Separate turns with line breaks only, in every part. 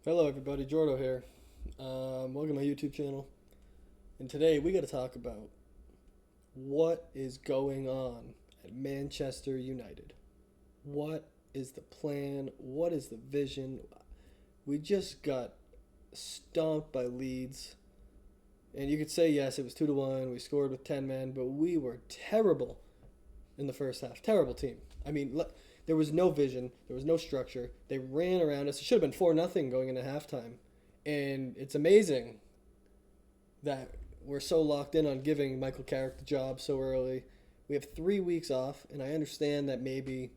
Hello, everybody. Jordo here. Welcome to my YouTube channel. And today we got to talk about what is going on at Manchester United. What is the plan? What is the vision? We just got stomped by Leeds. And you could say, yes, it was 2-1. We scored with 10 men, but we were terrible in the first half. Terrible team. I mean, there was no vision. There was no structure. They ran around us. It should have been 4-0 going into halftime. And it's amazing that we're so locked in on giving Michael Carrick the job so early. We have 3 weeks off, and I understand that maybe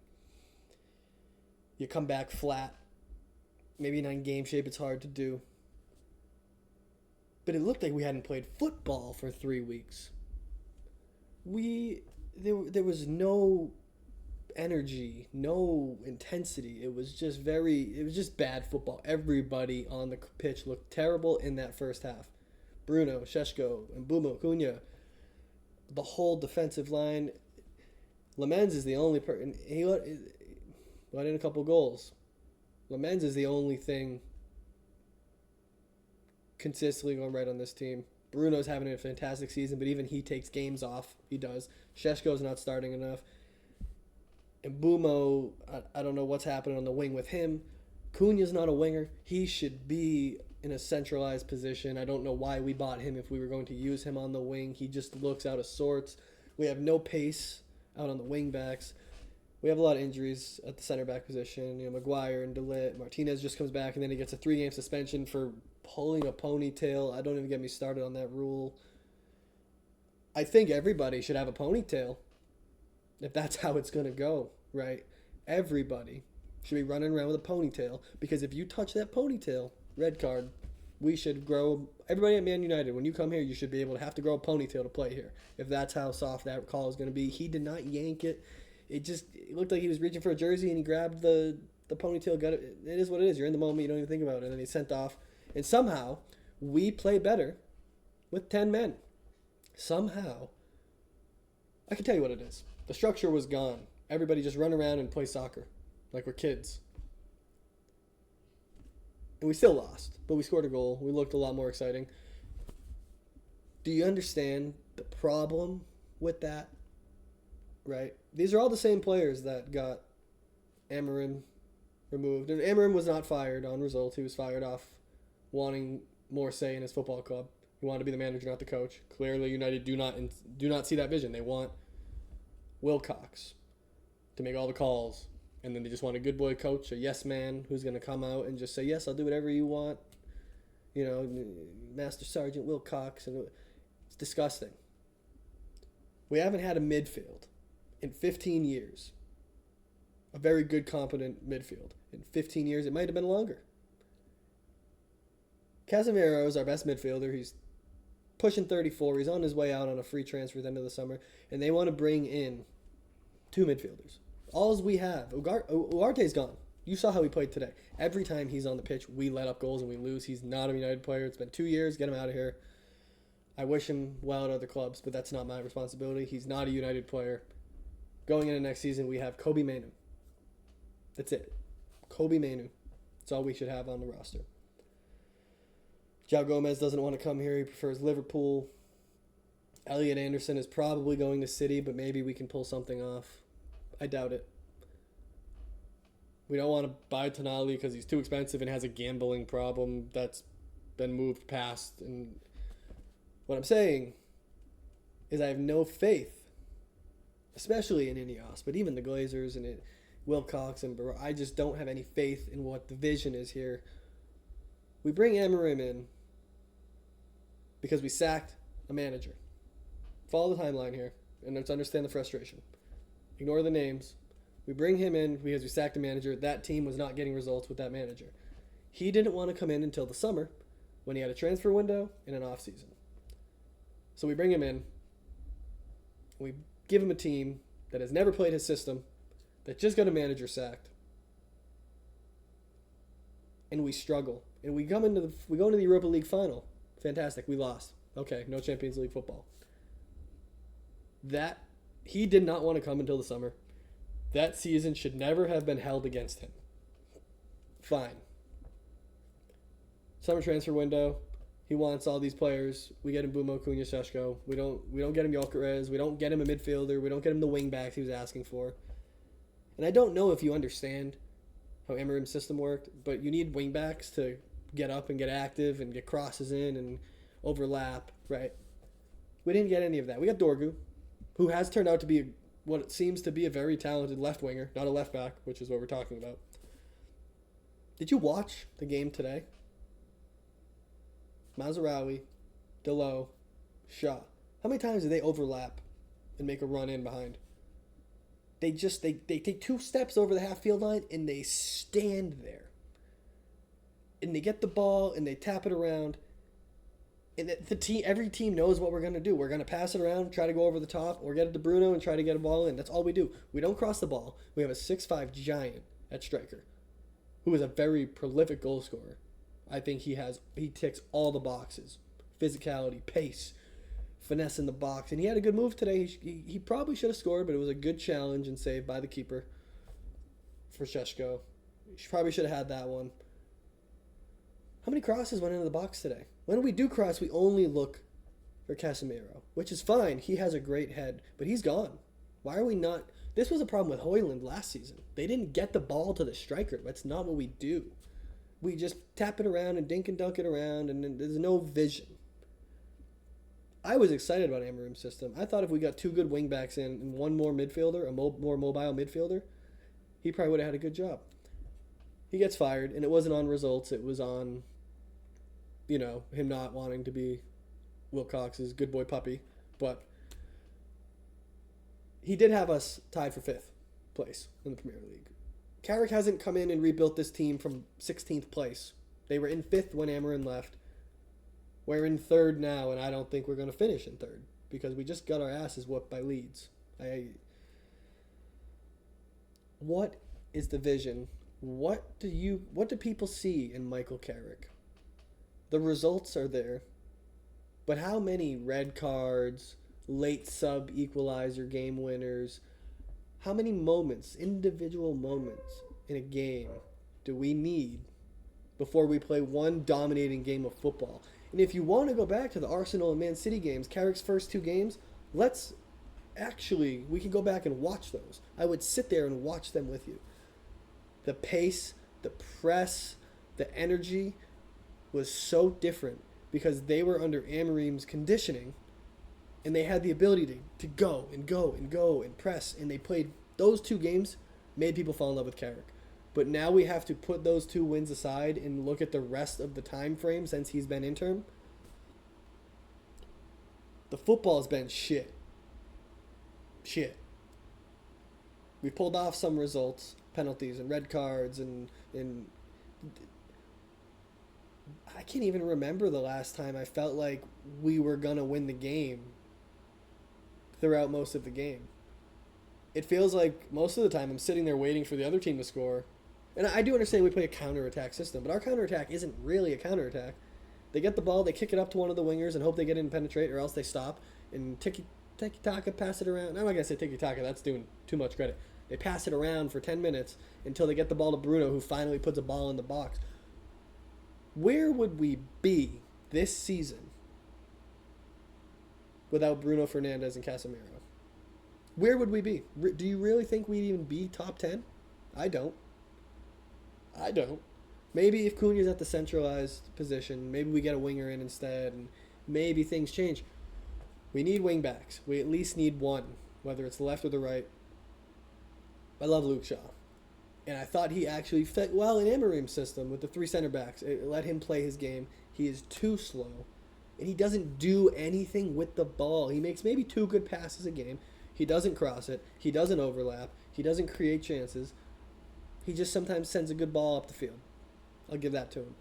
you come back flat. Maybe not in game shape, it's hard to do. But it looked like we hadn't played football for 3 weeks. There was no energy, no intensity. It was just bad football. Everybody on the pitch looked terrible in that first half. Bruno, Sheshko, and Bumo, Cunha, the whole defensive line. Lamens is the only person. He let in a couple goals. Lamens is the only thing consistently going right on this team. Bruno's having a fantastic season, but even he takes games off. He does. Sheshko's not starting enough. And Bumo, I don't know what's happening on the wing with him. Cunha's not a winger. He should be in a centralized position. I don't know why we bought him if we were going to use him on the wing. He just looks out of sorts. We have no pace out on the wing backs. We have a lot of injuries at the center back position. Maguire and DeLitt. Martinez just comes back, and then he gets a 3-game suspension for pulling a ponytail. I don't even get me started on that rule. I think everybody should have a ponytail if that's how it's going to go, right? Everybody should be running around with a ponytail, because if you touch that ponytail, red card. We should grow. Everybody at Man United, when you come here, you should be able to have to grow a ponytail to play here. If that's how soft that call is going to be. He did not yank it. It looked like he was reaching for a jersey and he grabbed the ponytail. Got it. It is what it is. You're in the moment. You don't even think about it. And then he's sent off. And somehow we play better with 10 men. Somehow. I can tell you what it is. The structure was gone. Everybody just run around and play soccer like we're kids. And we still lost, but we scored a goal. We looked a lot more exciting. Do you understand the problem with that? Right? These are all the same players that got Amarim removed. And Amarim was not fired on results. He was fired off wanting more say in his football club. He wanted to be the manager, not the coach. Clearly, United do not see that vision. They want Wilcox to make all the calls. And then they just want a good boy coach, a yes man, who's going to come out and just say, yes, I'll do whatever you want. Master Sergeant Wilcox. And it's disgusting. We haven't had a midfield in 15 years. A very good, competent midfield. In 15 years, it might have been longer. Casemiro is our best midfielder. He's pushing 34. He's on his way out on a free transfer at the end of the summer. And they want to bring in 2 midfielders. All we have, Ugarte's gone. You saw how he played today. Every time he's on the pitch, we let up goals and we lose. He's not a United player. It's been 2 years. Get him out of here. I wish him well at other clubs, but that's not my responsibility. He's not a United player. Going into next season, we have Kobe Mainoo. That's it. Kobe Mainoo. That's all we should have on the roster. João Gomez doesn't want to come here. He prefers Liverpool. Elliot Anderson is probably going to City, but maybe we can pull something off. I doubt it. We don't want to buy Tonali because he's too expensive and has a gambling problem that's been moved past. And what I'm saying is I have no faith, especially in Ineos, but even the Glazers and Wilcox and Barrow. I just don't have any faith in what the vision is here. We bring Amarim in because we sacked a manager. Follow the timeline here, and let's understand the frustration. Ignore the names. We bring him in because we sacked a manager. That team was not getting results with that manager. He didn't want to come in until the summer when he had a transfer window and an off season. So we bring him in. We give him a team that has never played his system, that just got a manager sacked. And we struggle. And we go into the Europa League final. Fantastic. We lost. Okay, no Champions League football. He did not want to come until the summer. That season should never have been held against him. Fine. Summer transfer window. He wants all these players. We get him Bumo, Cunha, Sheshko. We don't get him Gyökeres. We don't get him a midfielder. We don't get him the wing backs he was asking for. And I don't know if you understand how Amarim's system worked, but you need wing backs to get up and get active and get crosses in and overlap, right? We didn't get any of that. We got Dorgu, who has turned out to be what it seems to be a very talented left winger, not a left back, which is what we're talking about. Did you watch the game today? Mazraoui, Delo, Shaw. How many times did they overlap and make a run in behind? They take 2 steps over the half field line and they stand there. And they get the ball and they tap it around. And every team knows what we're going to do. We're going to pass it around, try to go over the top, or get it to Bruno and try to get a ball in. That's all we do. We don't cross the ball. We have a 6'5" giant at striker who is a very prolific goal scorer. I think he ticks all the boxes. Physicality, pace, finesse in the box. And he had a good move today. He probably should have scored, but it was a good challenge and saved by the keeper for Sheshko. He probably should have had that one. How many crosses went into the box today? When we do cross, we only look for Casemiro, which is fine. He has a great head, but he's gone. Why are we not? This was a problem with Højlund last season. They didn't get the ball to the striker. That's not what we do. We just tap it around and dink and dunk it around, and there's no vision. I was excited about Amarim's system. I thought if we got 2 good wingbacks in and one more midfielder, more mobile midfielder, he probably would have had a good job. He gets fired, and it wasn't on results. It was on, him not wanting to be Wilcox's good boy puppy. But he did have us tied for 5th place in the Premier League. Carrick hasn't come in and rebuilt this team from 16th place. They were in 5th when Amarim left. We're in 3rd now, and I don't think we're going to finish in 3rd because we just got our asses whooped by Leeds. What is the vision? What do people see in Michael Carrick? The results are there, but how many red cards, late sub equalizer game winners, how many moments, individual moments in a game do we need before we play one dominating game of football? And if you want to go back to the Arsenal and Man City games, Carrick's first 2 games, we can go back and watch those. I would sit there and watch them with you. The pace, the press, the energy was so different because they were under Amarim's conditioning and they had the ability to go and go and go and press, and they played those 2 games, made people fall in love with Carrick. But now we have to put those 2 wins aside and look at the rest of the time frame since he's been interim. The football's been shit. We pulled off some results, penalties and red cards, and I can't even remember the last time I felt like we were going to win the game throughout most of the game. It feels like most of the time I'm sitting there waiting for the other team to score. And I do understand we play a counterattack system, but our counterattack isn't really a counterattack. They get the ball, they kick it up to one of the wingers and hope they get in and penetrate, or else they stop and tiki-taka, pass it around. I'm not going to say tiki-taka, that's doing too much credit. They pass it around for 10 minutes until they get the ball to Bruno, who finally puts a ball in the box. Where would we be this season without Bruno Fernandes and Casemiro? Where would we be? Do you really think we'd even be top 10? I don't. Maybe if Cunha's at the centralized position, maybe we get a winger in instead, and maybe things change. We need wing backs. We at least need one, whether it's the left or the right. I love Luke Shaw. And I thought he actually fit well in Amarim's system with the 3 center backs. It let him play his game. He is too slow. And he doesn't do anything with the ball. He makes maybe 2 good passes a game. He doesn't cross it. He doesn't overlap. He doesn't create chances. He just sometimes sends a good ball up the field. I'll give that to him.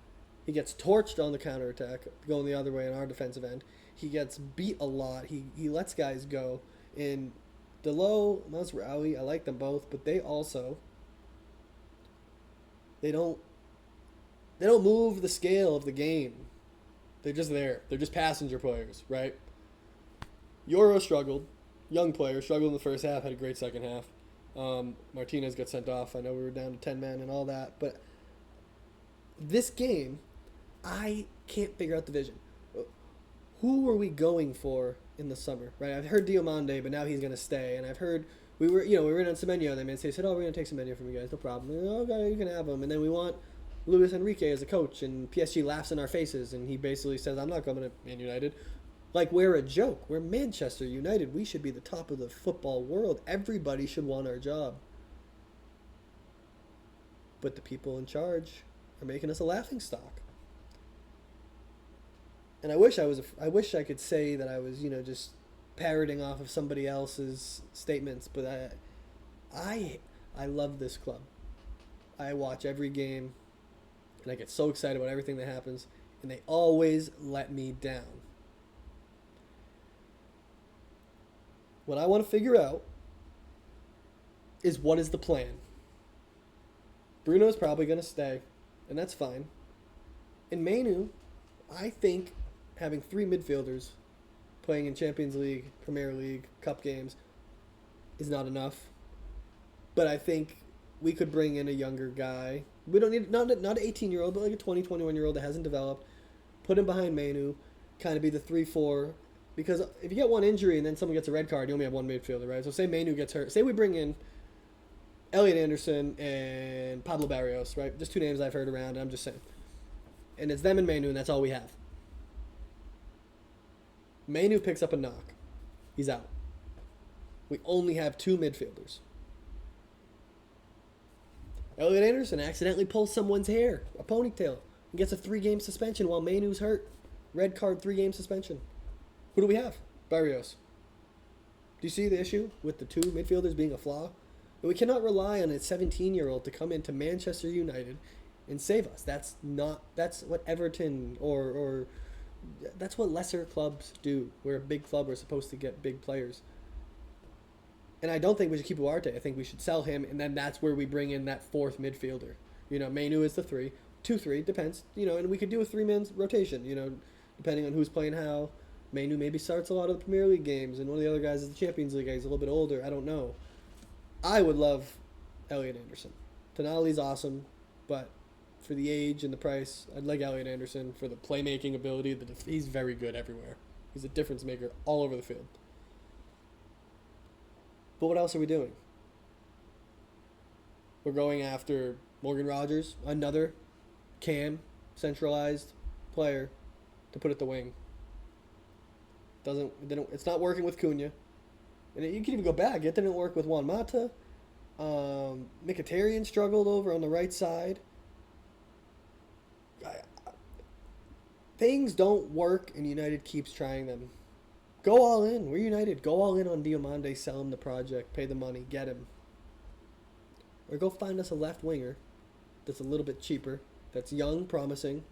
He gets torched on the counterattack, going the other way on our defensive end. He gets beat a lot. He lets guys go. And Delo, Mazraoui, I like them both, but they also... They don't move the scale of the game. They're just there. They're just passenger players, right? Euro struggled. Young player, struggled in the first half, had a great second half. Martinez got sent off. I know we were down to 10 men and all that. But this game, I can't figure out the vision. Who were we going for in the summer, right? I've heard Diomande, but now he's going to stay. And I've heard we were in on Semenyo, and then Man City said, oh, we're going to take Semenyo from you guys, no problem. Oh, okay, you can have him. And then we want Luis Enrique as a coach, and PSG laughs in our faces, and he basically says, I'm not coming to Man United. Like, we're a joke. We're Manchester United. We should be the top of the football world. Everybody should want our job. But the people in charge are making us a laughingstock. And I wish I could say that I was, just parroting off of somebody else's statements, but I love this club. I watch every game, and I get so excited about everything that happens, and they always let me down. What I want to figure out is what is the plan. Bruno's probably going to stay, and that's fine. And Mainu, I think having 3 midfielders playing in Champions League, Premier League, Cup games is not enough. But I think we could bring in a younger guy. We don't need not an 18-year-old, but like a 20, 21-year-old that hasn't developed. Put him behind Mainu, kind of be the 3-4. Because if you get one injury and then someone gets a red card, you only have one midfielder, right? So say Mainu gets hurt. Say we bring in Elliot Anderson and Pablo Barrios, right? Just 2 names I've heard around, and I'm just saying. And it's them and Mainu, and that's all we have. Mainu picks up a knock. He's out. We only have 2 midfielders. Elliot Anderson accidentally pulls someone's hair, a ponytail, and gets a 3-game suspension while Mainu's hurt. Red card, 3-game suspension. Who do we have? Barrios. Do you see the issue with the 2 midfielders being a flaw? And we cannot rely on a 17-year-old to come into Manchester United and save us. That's what Everton or that's what lesser clubs do. We're a big club. We're supposed to get big players. And I don't think we should keep Duarte. I think we should sell him, and then that's where we bring in that 4th midfielder. Mainu is the 3. 2-3, depends. And we could do a 3-man rotation, depending on who's playing how. Mainu maybe starts a lot of the Premier League games, and one of the other guys is the Champions League guy. He's a little bit older. I don't know. I would love Elliot Anderson. Tonali's awesome, but for the age and the price, I'd like Elliot Anderson for the playmaking ability. He's very good everywhere. He's a difference maker all over the field. But what else are we doing? We're going after Morgan Rogers, another centralized player to put at the wing. It's not working with Cunha. And you can even go back. It didn't work with Juan Mata. Mkhitaryan struggled over on the right side. Things don't work, and United keeps trying them. Go all in. We're United. Go all in on Diomande. Sell him the project. Pay the money. Get him. Or go find us a left winger that's a little bit cheaper, that's young, promising,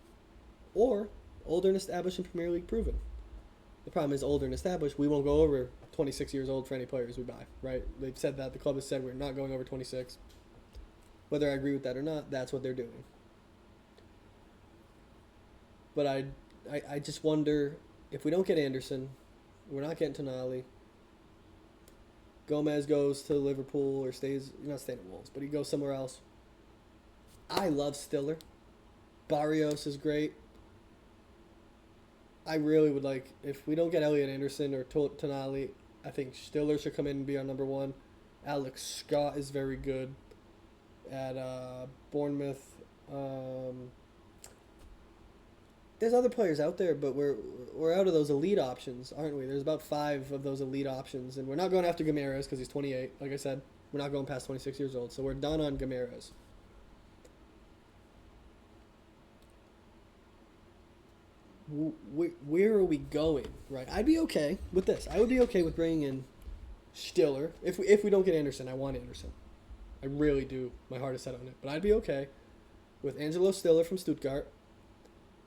or older and established in Premier League proven. The problem is older and established. We won't go over 26 years old for any players we buy, right? They've said that. The club has said we're not going over 26. Whether I agree with that or not, that's what they're doing. But I just wonder if we don't get Anderson, we're not getting Tonali. Gomez goes to Liverpool or stays, not staying at Wolves, but he goes somewhere else. I love Stiller. Barrios is great. I really would like, if we don't get Elliot Anderson or Tonali, I think Stiller should come in and be our number 1. Alex Scott is very good at Bournemouth. There's other players out there, but we're out of those elite options, aren't we? There's about 5 of those elite options, and we're not going after Gameras because he's 28. Like I said, we're not going past 26 years old, so we're done on Gameras. Where are we going, right? I'd be okay with this. I would be okay with bringing in Stiller. If we don't get Anderson, I want Anderson. I really do. My heart is set on it. But I'd be okay with Angelo Stiller from Stuttgart.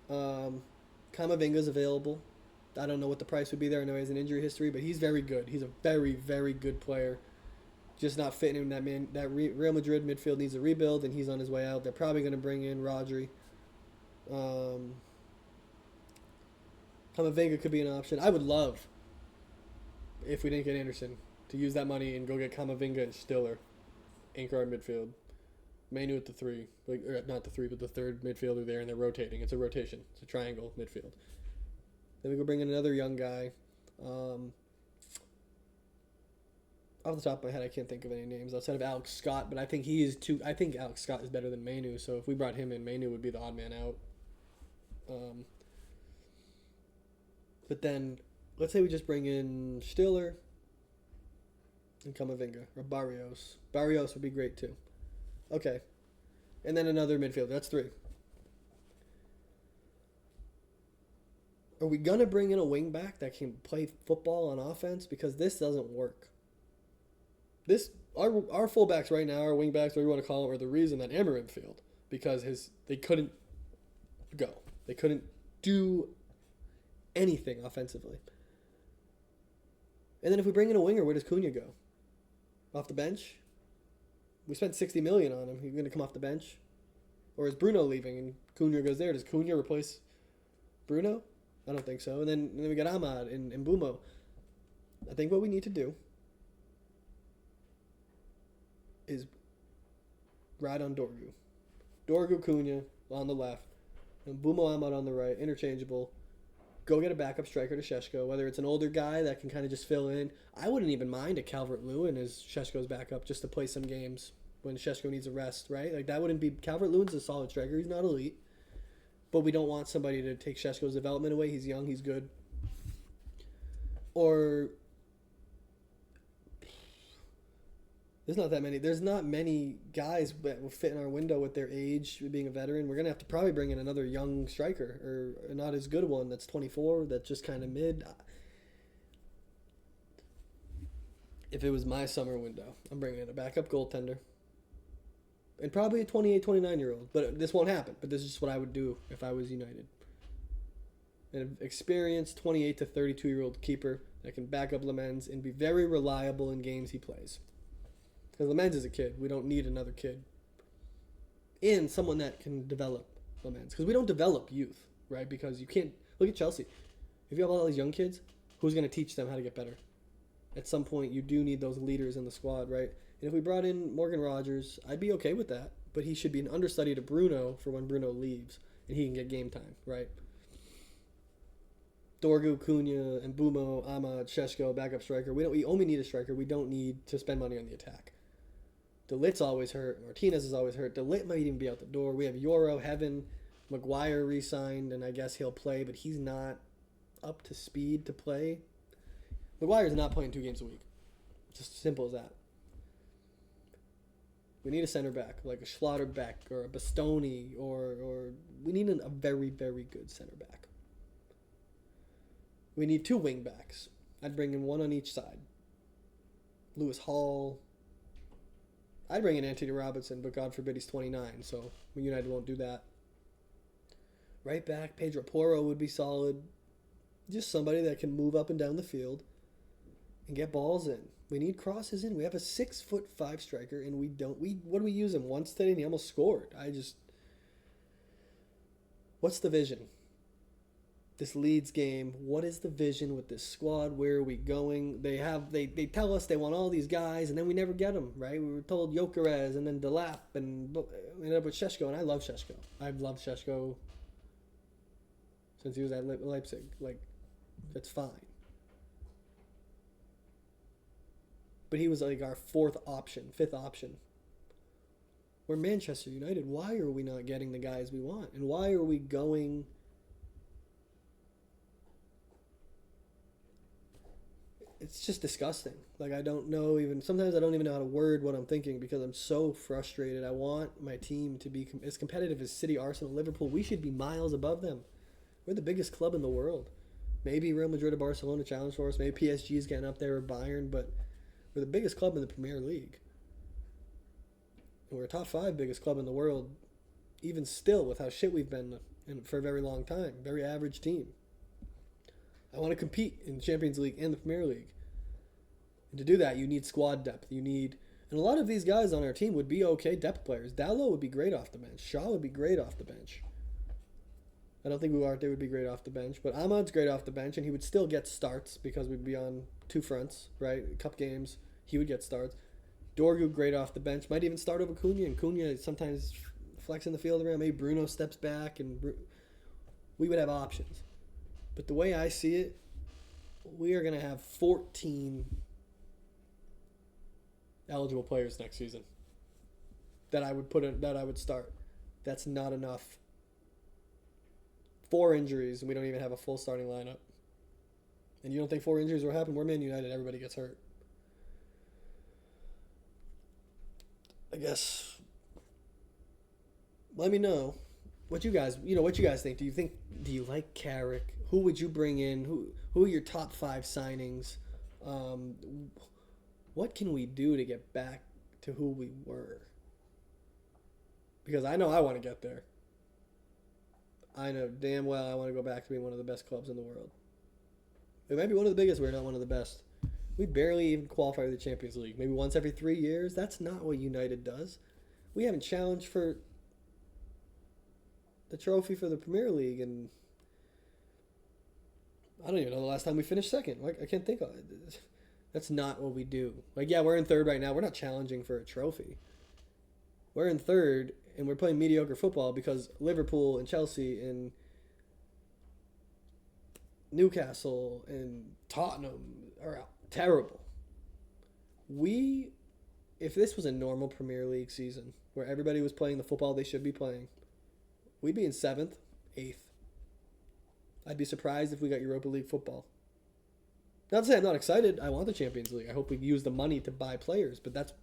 Kamavinga's available. I don't know what the price would be there. I know he has an injury history, but he's very good. He's a very, very good player. Just not fitting in that Real Madrid midfield needs a rebuild, and he's on his way out. They're probably going to bring in Rodri. Kamavinga could be an option. I would love, if we didn't get Anderson, to use that money and go get Kamavinga and Stiller, anchor our midfield. Mainu at the 3. Or not the 3, but the third midfielder there, and they're rotating. It's a rotation. It's a triangle midfield. Then we go bring in another young guy. Off the top of my head, I can't think of any names outside of Alex Scott, but I think he is too. I think Alex Scott is better than Mainu, so if we brought him in, Mainu would be the odd man out. But then, let's say we just bring in Stiller and Kamavinga, or Barrios. Barrios would be great too. Okay. And then another midfielder. That's 3. Are we going to bring in a wing back that can play football on offense? Because this doesn't work. Our fullbacks right now, our wing backs, whatever you want to call them, are the reason that Amarim failed. Because they couldn't go. They couldn't do anything offensively. And then if we bring in a winger, where does Cunha go? Off the bench? We spent $60 million on him. He's going to come off the bench? Or is Bruno leaving and Cunha goes there? Does Cunha replace Bruno? I don't think so. And then we got Ahmad and Mbumo. I think what we need to do is ride on Dorgu. Dorgu, Cunha on the left, and Mbumo, Ahmad on the right, interchangeable. Go get a backup striker to Šeško, whether it's an older guy that can kind of just fill in. I wouldn't even mind a Calvert-Lewin as Šeško's backup just to play some games when Šeško needs a rest, right? Like, that wouldn't be... Calvert-Lewin's a solid striker. He's not elite. But we don't want somebody to take Šeško's development away. He's young. He's good. Or... There's not many guys that will fit in our window with their age, being a veteran. We're going to have to probably bring in another young striker, or not as good one that's 24, that's just kind of mid. If it was my summer window, I'm bringing in a backup goaltender. And probably a 28, 29-year-old. But this won't happen. But this is just what I would do if I was United. An experienced 28 to 32-year-old keeper that can back up Lemens and be very reliable in games he plays. Because Lemens is a kid. We don't need another kid. And someone that can develop Lemens. Because we don't develop youth, right? Because you can't... Look at Chelsea. If you have all these young kids, who's going to teach them how to get better? At some point, you do need those leaders in the squad, right? And if we brought in Morgan Rogers, I'd be okay with that. But he should be an understudy to Bruno for when Bruno leaves. And he can get game time, right? Dorgu, Cunha, and Mbumo, Ahmad, Šeško, backup striker. We only need a striker. We don't need to spend money on the attack. De Lit's always hurt. Martinez is always hurt. De Ligt might even be out the door. We have Euro, Heaven, Maguire re-signed, and I guess he'll play, but he's not up to speed to play. Maguire's not playing 2 games a week. Just simple as that. We need a center back, like a Schlotterbeck or a Bastoni, or we need a very, very good center back. We need 2 wing backs. I'd bring in 1 on each side. Lewis Hall. I'd bring in Anthony Robinson, but God forbid he's 29, so United won't do that. Right back, Pedro Porro would be solid. Just somebody that can move up and down the field and get balls in. We need crosses in. We have a 6'5" striker, and we don't. What do we use him once today? And he almost scored. What's the vision? This Leeds game. What is the vision with this squad? Where are we going? They tell us they want all these guys, and then we never get them. Right? We were told Gyökeres and then Delap, and we ended up with Šeško, and I love Šeško. I've loved Šeško since he was at Leipzig. Like, that's fine. But he was like our 5th option. We're Manchester United. Why are we not getting the guys we want? And why are we going... It's just disgusting. Like, sometimes I don't even know how to word what I'm thinking because I'm so frustrated. I want my team to be as competitive as City, Arsenal, Liverpool. We should be miles above them. We're the biggest club in the world. Maybe Real Madrid or Barcelona challenge for us. Maybe PSG is getting up there or Bayern, but we're the biggest club in the Premier League. And we're a top 5 biggest club in the world, even still with how shit we've been for a very long time. Very average team. I want to compete in the Champions League and the Premier League. And to do that, you need squad depth. And a lot of these guys on our team would be okay depth players. Dalot would be great off the bench. Shaw would be great off the bench. I don't think Ugarte would be great off the bench, but Ahmad's great off the bench, and he would still get starts because we'd be on 2 fronts, right? Cup games, he would get starts. Dorgu great off the bench. Might even start over Cunha, and Cunha sometimes flexing the field around. Maybe Bruno steps back, and we would have options. But the way I see it, we are going to have 14 eligible players next season that I would start. That's not enough. 4 injuries, and we don't even have a full starting lineup. And you don't think 4 injuries will happen? We're Man United. Everybody gets hurt. I guess. Let me know what you guys think. Do you like Carrick? Who would you bring in? Who are your top 5 signings? What can we do to get back to who we were? Because I know I want to get there. I know damn well I want to go back to being one of the best clubs in the world. We might be one of the biggest, we're not one of the best. We barely even qualify for the Champions League. Maybe once every 3 years. That's not what United does. We haven't challenged for the trophy for the Premier League, and I don't even know the last time we finished second. I can't think of it. That's not what we do. Yeah, we're in third right now. We're not challenging for a trophy. We're in third, and we're playing mediocre football because Liverpool and Chelsea and Newcastle and Tottenham are terrible. If this was a normal Premier League season where everybody was playing the football they should be playing, we'd be in 7th, 8th. I'd be surprised if we got Europa League football. Not to say I'm not excited. I want the Champions League. I hope we use the money to buy players, but that's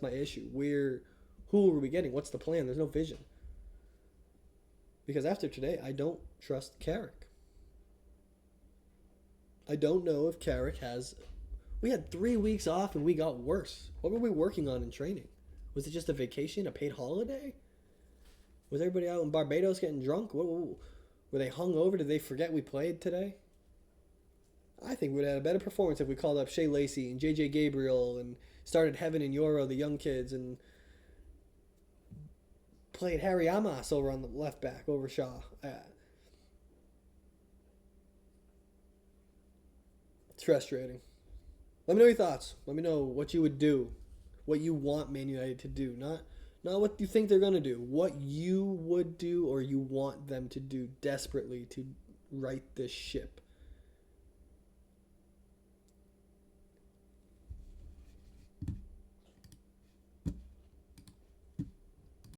my issue. Who are we getting? What's the plan? There's no vision. Because after today, I don't trust Carrick. I don't know if Carrick has... We had 3 weeks off and we got worse. What were we working on in training? Was it just a vacation, a paid holiday? Was everybody out in Barbados getting drunk? Were they hungover? Did they forget we played today? I think we'd have had a better performance if we called up Shea Lacey and JJ Gabriel and started Heaven and Euro, the young kids, and played Harry Amas over on the left back over Shaw. It's frustrating. Let me know your thoughts. Let me know what you would do, what you want Man United to do. Not what you think they're going to do. What you would do or you want them to do desperately to right this ship.